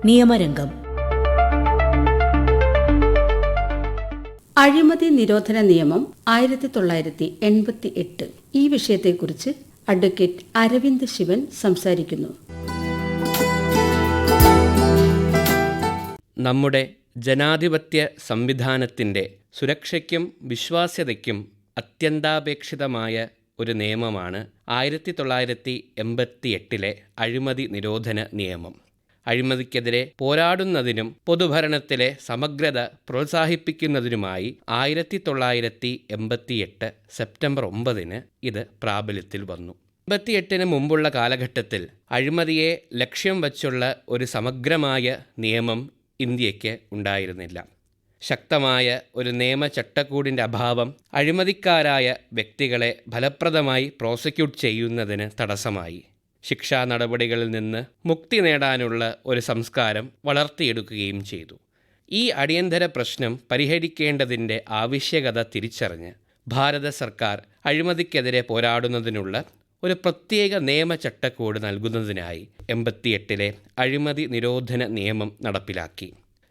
നിയമരംഗം. അഴിമതി നിരോധന നിയമം 1988. ഈ വിഷയത്തെക്കുറിച്ച് അഡ്വക്കേറ്റ് അരവിന്ദ് ശിവൻ സംസാരിക്കുന്നു. നമ്മുടെ ജനാധിപത്യ സംവിധാനത്തിൻ്റെ സുരക്ഷയ്ക്കും വിശ്വാസ്യതയ്ക്കും അത്യന്താപേക്ഷിതമായ ഒരു നിയമമാണ് 1988 അഴിമതി നിരോധന നിയമം. അഴിമതിക്കെതിരെ പോരാടുന്നതിനും പൊതുഭരണത്തിലെ സമഗ്രത പ്രോത്സാഹിപ്പിക്കുന്നതിനുമായി 1988 സെപ്റ്റംബർ 9 ഇത് പ്രാബല്യത്തിൽ വന്നു. 88 മുമ്പുള്ള കാലഘട്ടത്തിൽ അഴിമതിയെ ലക്ഷ്യം വച്ചുള്ള ഒരു സമഗ്രമായ നിയമം ഇന്ത്യയ്ക്ക് ഉണ്ടായിരുന്നില്ല. ശക്തമായ ഒരു നിയമ ചട്ടക്കൂടിൻ്റെ അഭാവം അഴിമതിക്കാരായ വ്യക്തികളെ ഫലപ്രദമായി പ്രോസിക്യൂട്ട് ചെയ്യുന്നതിന് തടസ്സമായി. ശിക്ഷാ നടപടികളിൽ നിന്ന് മുക്തി നേടാനുള്ള ഒരു സംസ്കാരം വളർത്തിയെടുക്കുകയും ചെയ്തു. ഈ അടിയന്തര പ്രശ്നം പരിഹരിക്കേണ്ടതിൻ്റെ ആവശ്യകത തിരിച്ചറിഞ്ഞ് ഭാരത സർക്കാർ അഴിമതിക്കെതിരെ പോരാടുന്നതിനുള്ള ഒരു പ്രത്യേക നിയമ ചട്ടക്കൂട് നൽകുന്നതിനായി 88 അഴിമതി നിരോധന നിയമം നടപ്പിലാക്കി.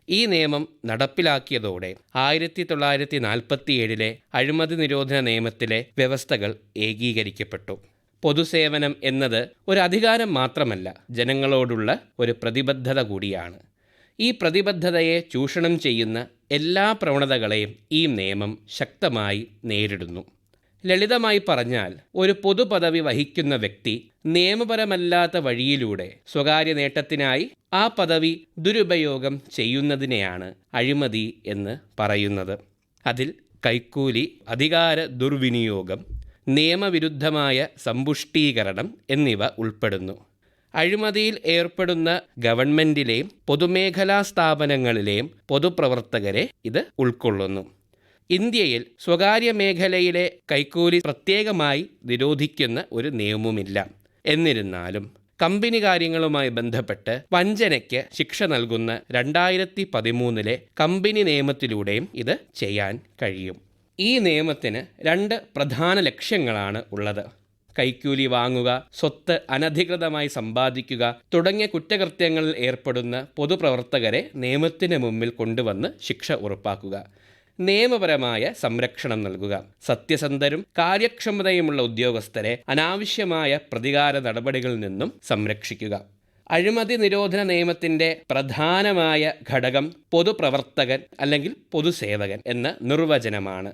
ഈ നിയമം നടപ്പിലാക്കിയതോടെ 1947 അഴിമതി നിരോധന നിയമത്തിലെ വ്യവസ്ഥകൾ ഏകീകരിക്കപ്പെട്ടു. പൊതുസേവനം എന്നത് ഒരു അധികാരം മാത്രമല്ല, ജനങ്ങളോടുള്ള ഒരു പ്രതിബദ്ധത കൂടിയാണ്. ഈ പ്രതിബദ്ധതയെ ചൂഷണം ചെയ്യുന്ന എല്ലാ പ്രവണതകളെയും ഈ നിയമം ശക്തമായി നേരിടുന്നു. ലളിതമായി പറഞ്ഞാൽ, ഒരു പൊതുപദവി വഹിക്കുന്ന വ്യക്തി നിയമപരമല്ലാത്ത വഴിയിലൂടെ സ്വകാര്യ നേട്ടത്തിനായി ആ പദവി ദുരുപയോഗം ചെയ്യുന്നതിനെയാണ് അഴിമതി എന്ന് പറയുന്നത്. അതിൽ കൈക്കൂലി, അധികാര ദുർവിനിയോഗം, നിയമവിരുദ്ധമായ സമ്പുഷ്ടീകരണം എന്നിവ ഉൾപ്പെടുന്നു. അഴിമതിയിൽ ഏർപ്പെടുന്ന ഗവൺമെൻറ്റിലെയും പൊതുമേഖലാ സ്ഥാപനങ്ങളിലെയും പൊതുപ്രവർത്തകരെ ഇത് ഉൾക്കൊള്ളുന്നു. ഇന്ത്യയിൽ സ്വകാര്യ മേഖലയിലെ കൈക്കൂലി പ്രത്യേകമായി നിരോധിക്കുന്ന ഒരു നിയമവുമില്ല. എന്നിരുന്നാലും കമ്പനി കാര്യങ്ങളുമായി ബന്ധപ്പെട്ട് വഞ്ചനയ്ക്ക് ശിക്ഷ നൽകുന്ന 2013 കമ്പനി നിയമത്തിലൂടെയും ഇത് ചെയ്യാൻ കഴിയും. ഈ നിയമത്തിന് 2 പ്രധാന ലക്ഷ്യങ്ങളാണ് ഉള്ളത്. കൈക്കൂലി വാങ്ങുക, സ്വത്ത് അനധികൃതമായി സമ്പാദിക്കുക തുടങ്ങിയ കുറ്റകൃത്യങ്ങളിൽ ഏർപ്പെടുന്ന പൊതുപ്രവർത്തകരെ നിയമത്തിന് മുമ്പിൽ കൊണ്ടുവന്ന് ശിക്ഷ ഉറപ്പാക്കുക, നിയമപരമായ സംരക്ഷണം നൽകുക, സത്യസന്ധരും കാര്യക്ഷമതയുമുള്ള ഉദ്യോഗസ്ഥരെ അനാവശ്യമായ പ്രതികാര നടപടികളിൽ നിന്നും സംരക്ഷിക്കുക. അഴിമതി നിരോധന നിയമത്തിൻ്റെ പ്രധാനമായ ഘടകം പൊതുപ്രവർത്തകൻ അല്ലെങ്കിൽ പൊതുസേവകൻ എന്ന നിർവചനമാണ്.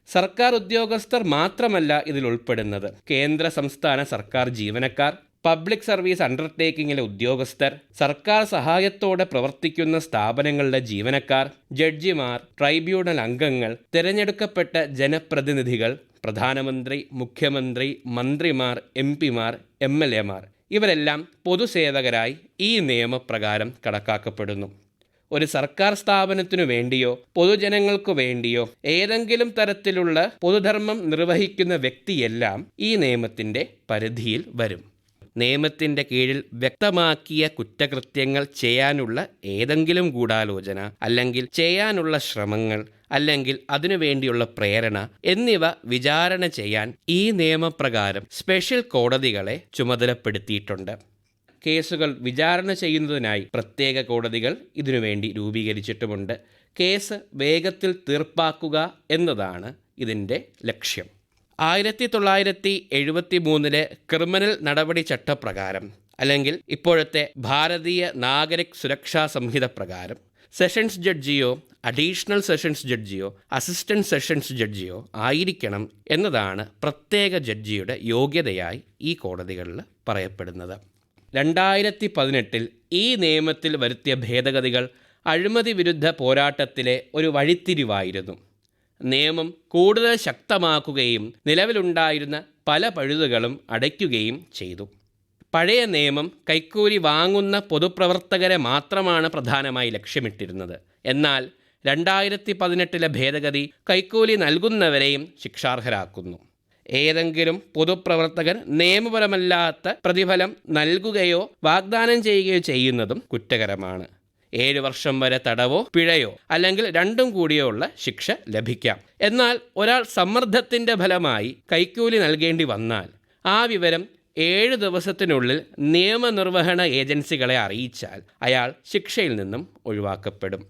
സർക്കാർ ഉദ്യോഗസ്ഥർ മാത്രമല്ല ഇതിൽ ഉൾപ്പെടുന്നത്. കേന്ദ്ര സംസ്ഥാന സർക്കാർ ജീവനക്കാർ, പബ്ലിക് സർവീസ് അണ്ടർടേക്കിങ്ങിലെ ഉദ്യോഗസ്ഥർ, സർക്കാർ സഹായത്തോടെ പ്രവർത്തിക്കുന്ന സ്ഥാപനങ്ങളുടെ ജീവനക്കാർ, ജഡ്ജിമാർ, ട്രൈബ്യൂണൽ അംഗങ്ങൾ, തിരഞ്ഞെടുക്കപ്പെട്ട ജനപ്രതിനിധികൾ, പ്രധാനമന്ത്രി, മുഖ്യമന്ത്രി, മന്ത്രിമാർ, MP-മാർ, MLA-മാർ ഇവരെല്ലാം പൊതുസേവകരായി ഈ നിയമപ്രകാരം കണക്കാക്കപ്പെടുന്നു. ഒരു സർക്കാർ സ്ഥാപനത്തിനു വേണ്ടിയോ പൊതുജനങ്ങൾക്കു വേണ്ടിയോ ഏതെങ്കിലും തരത്തിലുള്ള പൊതുധർമ്മം നിർവഹിക്കുന്ന വ്യക്തിയെല്ലാം ഈ നിയമത്തിൻ്റെ പരിധിയിൽ വരും. നിയമത്തിൻ്റെ കീഴിൽ വ്യക്തമാക്കിയ കുറ്റകൃത്യങ്ങൾ ചെയ്യാനുള്ള ഏതെങ്കിലും ഗൂഢാലോചന, അല്ലെങ്കിൽ ചെയ്യാനുള്ള ശ്രമങ്ങൾ, അല്ലെങ്കിൽ അതിനുവേണ്ടിയുള്ള പ്രേരണ എന്നിവ വിചാരണ ചെയ്യാൻ ഈ നിയമപ്രകാരം സ്പെഷ്യൽ കോടതികളെ ചുമതലപ്പെടുത്തിയിട്ടുണ്ട്. കേസുകൾ വിചാരണ ചെയ്യുന്നതിനായി പ്രത്യേക കോടതികൾ ഇതിനുവേണ്ടി രൂപീകരിച്ചിട്ടുമുണ്ട്. കേസ് വേഗത്തിൽ തീർപ്പാക്കുക എന്നതാണ് ഇതിൻ്റെ ലക്ഷ്യം. 1973 ക്രിമിനൽ നടപടി ചട്ടപ്രകാരം, അല്ലെങ്കിൽ ഇപ്പോഴത്തെ ഭാരതീയ നാഗരിക് സുരക്ഷാ സംഹിത പ്രകാരം സെഷൻസ് ജഡ്ജിയോ അഡീഷണൽ സെഷൻസ് ജഡ്ജിയോ അസിസ്റ്റന്റ് സെഷൻസ് ജഡ്ജിയോ ആയിരിക്കണം എന്നതാണ് പ്രത്യേക ജഡ്ജിയുടെ യോഗ്യതയായി ഈ കോടതികളിൽ പറയപ്പെടുന്നത്. 2018 ഈ നിയമത്തിൽ വരുത്തിയ ഭേദഗതികൾ അഴിമതി വിരുദ്ധ പോരാട്ടത്തിലെ ഒരു വഴിത്തിരിവായിരുന്നു. നിയമം കൂടുതൽ ശക്തമാക്കുകയും നിലവിലുണ്ടായിരുന്ന പല പഴുതുകളും അടയ്ക്കുകയും ചെയ്തു. പഴയ നിയമം കൈക്കൂലി വാങ്ങുന്ന പൊതുപ്രവർത്തകരെ മാത്രമാണ് പ്രധാനമായി ലക്ഷ്യമിട്ടിരുന്നത്. എന്നാൽ 2018 ഭേദഗതി കൈക്കൂലി നൽകുന്നവരെയും ശിക്ഷാർഹരാക്കുന്നു. ഏതെങ്കിലും പൊതുപ്രവർത്തകൻ നിയമപരമല്ലാത്ത പ്രതിഫലം നൽകുകയോ വാഗ്ദാനം ചെയ്യുകയോ ചെയ്യുന്നതും കുറ്റകരമാണ്. 7 വർഷം വരെ തടവോ പിഴയോ അല്ലെങ്കിൽ രണ്ടും കൂടിയോ ഉള്ള ശിക്ഷ ലഭിക്കാം. എന്നാൽ ഒരാൾ സമ്മർദ്ദത്തിൻ്റെ ഫലമായി കൈക്കൂലി നൽകേണ്ടി വന്നാൽ ആ വിവരം 7 ദിവസത്തിനുള്ളിൽ നിയമനിർവഹണ ഏജൻസികളെ അറിയിച്ചാൽ അയാൾ ശിക്ഷയിൽ നിന്നും ഒഴിവാക്കപ്പെടും.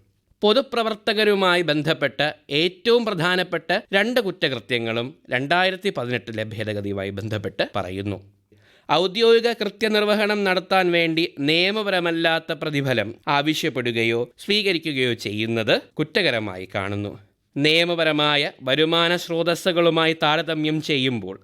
പൊതുപ്രവർത്തകരുമായി ബന്ധപ്പെട്ട ഏറ്റവും പ്രധാനപ്പെട്ട 2 കുറ്റകൃത്യങ്ങളും 2018 ഭേദഗതിയുമായി ബന്ധപ്പെട്ട് പറയുന്നു. ഔദ്യോഗിക കൃത്യനിർവഹണം നടത്താൻ വേണ്ടി നിയമപരമല്ലാത്ത പ്രതിഫലം ആവശ്യപ്പെടുകയോ സ്വീകരിക്കുകയോ ചെയ്യുന്നത് കുറ്റകരമായി കാണുന്നു. നിയമപരമായ വരുമാന സ്രോതസ്സുകളുമായി താരതമ്യം ചെയ്യുമ്പോൾ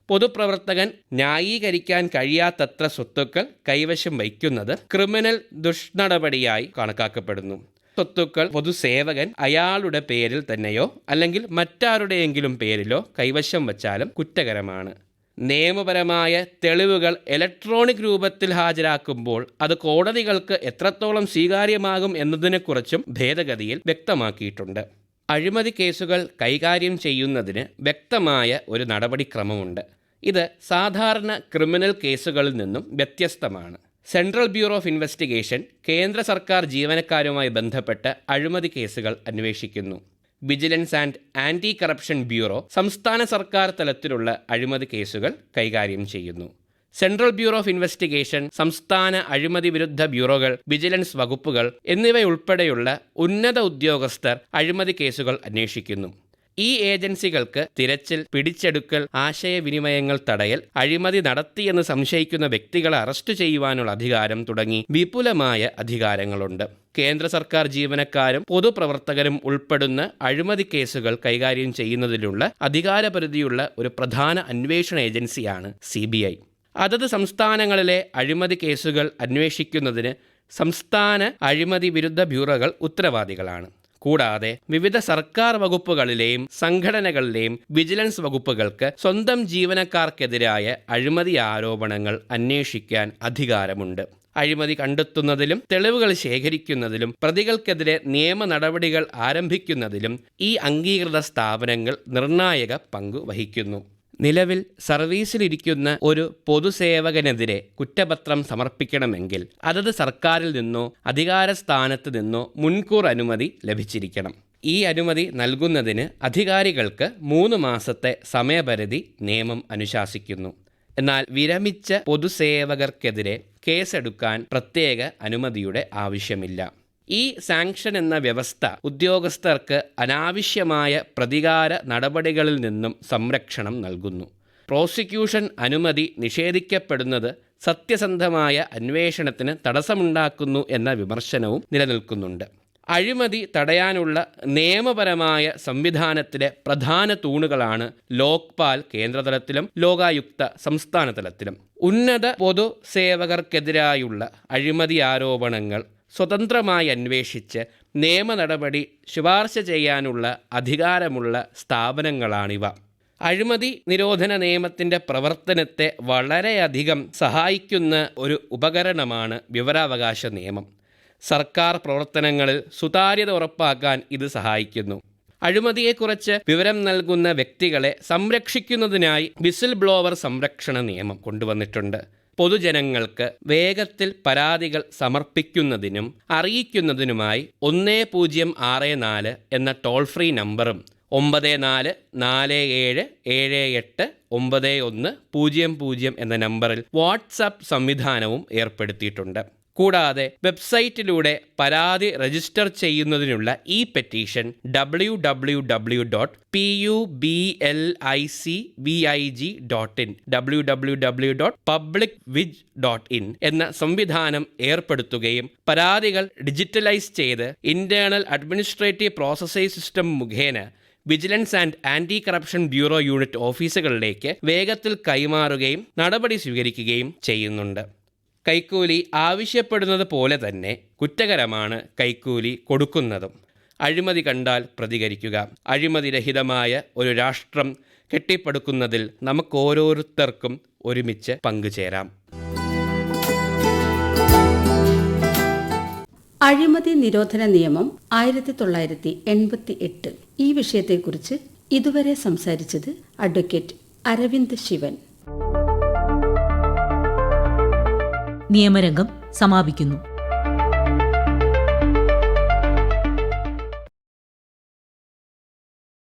പൊതുപ്രവർത്തകൻ ന്യായീകരിക്കാൻ കഴിയാത്തത്ര സ്വത്തുക്കൾ കൈവശം വയ്ക്കുന്നത് ക്രിമിനൽ ദുഷ്നടപടിയായി കണക്കാക്കപ്പെടുന്നു. സ്വത്തുക്കൾ പൊതുസേവകൻ അയാളുടെ പേരിൽ തന്നെയോ അല്ലെങ്കിൽ മറ്റാരുടെയെങ്കിലും പേരിലോ കൈവശം വച്ചാലും കുറ്റകരമാണ്. നിയമപരമായ തെളിവുകൾ ഇലക്ട്രോണിക് രൂപത്തിൽ ഹാജരാക്കുമ്പോൾ അത് കോടതികൾക്ക് എത്രത്തോളം സ്വീകാര്യമാകും എന്നതിനെക്കുറിച്ചും ഭേദഗതിയിൽ വ്യക്തമാക്കിയിട്ടുണ്ട്. അഴിമതി കേസുകൾ കൈകാര്യം ചെയ്യുന്നതിന് വ്യക്തമായ ഒരു നടപടിക്രമമുണ്ട്. ഇത് സാധാരണ ക്രിമിനൽ കേസുകളിൽ നിന്നും വ്യത്യസ്തമാണ്. സെൻട്രൽ ബ്യൂറോ ഓഫ് ഇൻവെസ്റ്റിഗേഷൻ കേന്ദ്ര സർക്കാർ ജീവനക്കാരുമായി ബന്ധപ്പെട്ട് അഴിമതി കേസുകൾ അന്വേഷിക്കുന്നു. Vigilance and anti corruption bureau സംസ്ഥാന സർക്കാർ തലത്തിലുള്ള അഴിമതി കേസുകൾ കൈകാര്യം ചെയ്യുന്നു. സെൻട്രൽ ബ്യൂറോ ഓഫ് ഇൻവെസ്റ്റിഗേഷൻ സംസ്ഥാന അഴിമതി വിരുദ്ധ ബ്യൂറോകൾ, വിജിലൻസ് വകുപ്പുകൾ എന്നിവയുൾപ്പെടെയുള്ള ഉന്നത ഉദ്യോഗസ്ഥർ അഴിമതി കേസുകൾ അന്വേഷിക്കുന്നു. ഈ ഏജൻസികൾക്ക് തിരച്ചിൽ, പിടിച്ചെടുക്കൽ, ആശയവിനിമയങ്ങൾ തടയൽ, അഴിമതി നടത്തിയെന്ന് സംശയിക്കുന്ന വ്യക്തികളെ അറസ്റ്റ് ചെയ്യുവാനുള്ള അധികാരം തുടങ്ങി വിപുലമായ അധികാരങ്ങളുണ്ട്. കേന്ദ്ര സർക്കാർ ജീവനക്കാരും പൊതുപ്രവർത്തകരും ഉൾപ്പെടുന്ന അഴിമതി കേസുകൾ കൈകാര്യം ചെയ്യുന്നതിലുള്ള അധികാരപരിധിയുള്ള ഒരു പ്രധാന അന്വേഷണ ഏജൻസിയാണ് CBI. അതത് സംസ്ഥാനങ്ങളിലെ അഴിമതി കേസുകൾ അന്വേഷിക്കുന്നതിന് സംസ്ഥാന അഴിമതി വിരുദ്ധ ബ്യൂറോകൾ ഉത്തരവാദികളാണ്. കൂടാതെ വിവിധ സർക്കാർ വകുപ്പുകളിലെയും സംഘടനകളിലെയും വിജിലൻസ് വകുപ്പുകൾക്ക് സ്വന്തം ജീവനക്കാർക്കെതിരായ അഴിമതി ആരോപണങ്ങൾ അന്വേഷിക്കാൻ അധികാരമുണ്ട്. അഴിമതി കണ്ടെത്തുന്നതിലും തെളിവുകൾ ശേഖരിക്കുന്നതിലും പ്രതികൾക്കെതിരെ നിയമ നടപടികൾ ആരംഭിക്കുന്നതിലും ഈ അംഗീകൃത സ്ഥാപനങ്ങൾ നിർണായക പങ്ക് വഹിക്കുന്നു. നിലവിൽ സർവീസിലിരിക്കുന്ന ഒരു പൊതുസേവകനെതിരെ കുറ്റപത്രം സമർപ്പിക്കണമെങ്കിൽ അതത് സർക്കാരിൽ നിന്നോ അധികാരസ്ഥാനത്ത് നിന്നോ മുൻകൂർ അനുമതി ലഭിച്ചിരിക്കണം. ഈ അനുമതി നൽകുന്നതിന് അധികാരികൾക്ക് 3 മാസത്തെ സമയപരിധി നിയമം അനുശാസിക്കുന്നു. എന്നാൽ വിരമിച്ച പൊതുസേവകർക്കെതിരെ കേസെടുക്കാൻ പ്രത്യേക അനുമതിയുടെ ആവശ്യമില്ല. ഈ സാങ്ഷൻ എന്ന വ്യവസ്ഥ ഉദ്യോഗസ്ഥർക്ക് അനാവശ്യമായ പ്രതികാര നടപടികളിൽ നിന്നും സംരക്ഷണം നൽകുന്നു. പ്രോസിക്യൂഷൻ അനുമതി നിഷേധിക്കപ്പെടുന്നത് സത്യസന്ധമായ അന്വേഷണത്തിന് തടസ്സമുണ്ടാക്കുന്നു എന്ന വിമർശനവും നിലനിൽക്കുന്നുണ്ട്. അഴിമതി തടയാനുള്ള നിയമപരമായ സംവിധാനത്തിലെ പ്രധാന തൂണുകളാണ് ലോക്പാൽ കേന്ദ്രതലത്തിലും ലോകായുക്ത സംസ്ഥാന തലത്തിലും. ഉന്നത പൊതുസേവകർക്കെതിരായുള്ള അഴിമതി ആരോപണങ്ങൾ സ്വതന്ത്രമായി അന്വേഷിച്ച് നിയമ നടപടി ശുപാർശ ചെയ്യാനുള്ള അധികാരമുള്ള സ്ഥാപനങ്ങളാണിവ. അഴിമതി നിരോധന നിയമത്തിൻ്റെ പ്രവർത്തനത്തെ വളരെയധികം സഹായിക്കുന്ന ഒരു ഉപകരണമാണ് വിവരാവകാശ നിയമം. സർക്കാർ പ്രവർത്തനങ്ങളിൽ സുതാര്യത ഉറപ്പാക്കാൻ ഇത് സഹായിക്കുന്നു. അഴിമതിയെക്കുറിച്ച് വിവരം നൽകുന്ന വ്യക്തികളെ സംരക്ഷിക്കുന്നതിനായി വിസിൽ ബ്ലോവർ സംരക്ഷണ നിയമം കൊണ്ടുവന്നിട്ടുണ്ട്. പൊതുജനങ്ങൾക്ക് വേഗത്തിൽ പരാതികൾ സമർപ്പിക്കുന്നതിനും അറിയിക്കുന്നതിനുമായി 1064 എന്ന ടോൾ ഫ്രീ നമ്പറും 9447789100 എന്ന നമ്പറിൽ വാട്സാപ്പ് സംവിധാനവും ഏർപ്പെടുത്തിയിട്ടുണ്ട്. കൂടാതെ വെബ്സൈറ്റിലൂടെ പരാതി രജിസ്റ്റർ ചെയ്യുന്നതിനുള്ള ഈ പെറ്റീഷൻ www.publicvig.in www.publicvig.in എന്ന സംവിധാനം ഏർപ്പെടുത്തുകയും പരാതികൾ ഡിജിറ്റലൈസ് ചെയ്ത് ഇന്റേണൽ അഡ്മിനിസ്ട്രേറ്റീവ് പ്രോസസ്സിംഗ് സിസ്റ്റം മുഖേന vigilance and anti corruption bureau unit ഓഫീസുകളിലേക്ക് വേഗത്തിൽ കൈമാറുകയും നടപടി സ്വീകരിക്കുകയും ചെയ്യുന്നുണ്ട്. കൈക്കൂലി ആവശ്യപ്പെടുന്നത് പോലെ തന്നെ കുറ്റകരമാണ് കൈക്കൂലി കൊടുക്കുന്നതും. അഴിമതി കണ്ടാൽ പ്രതികരിക്കുക. അഴിമതിരഹിതമായ ഒരു രാഷ്ട്രം കെട്ടിപ്പടുക്കുന്നതിൽ നമുക്കോരോരുത്തർക്കും ഒരുമിച്ച് പങ്കുചേരാം. അഴിമതി നിരോധന നിയമം 1988. ഈ വിഷയത്തെക്കുറിച്ച് ഇതുവരെ സംസാരിച്ചത് അഡ്വക്കേറ്റ് അരവിന്ദ് ശിവൻ. നിയമരംഗം സമാപിക്കുന്നു.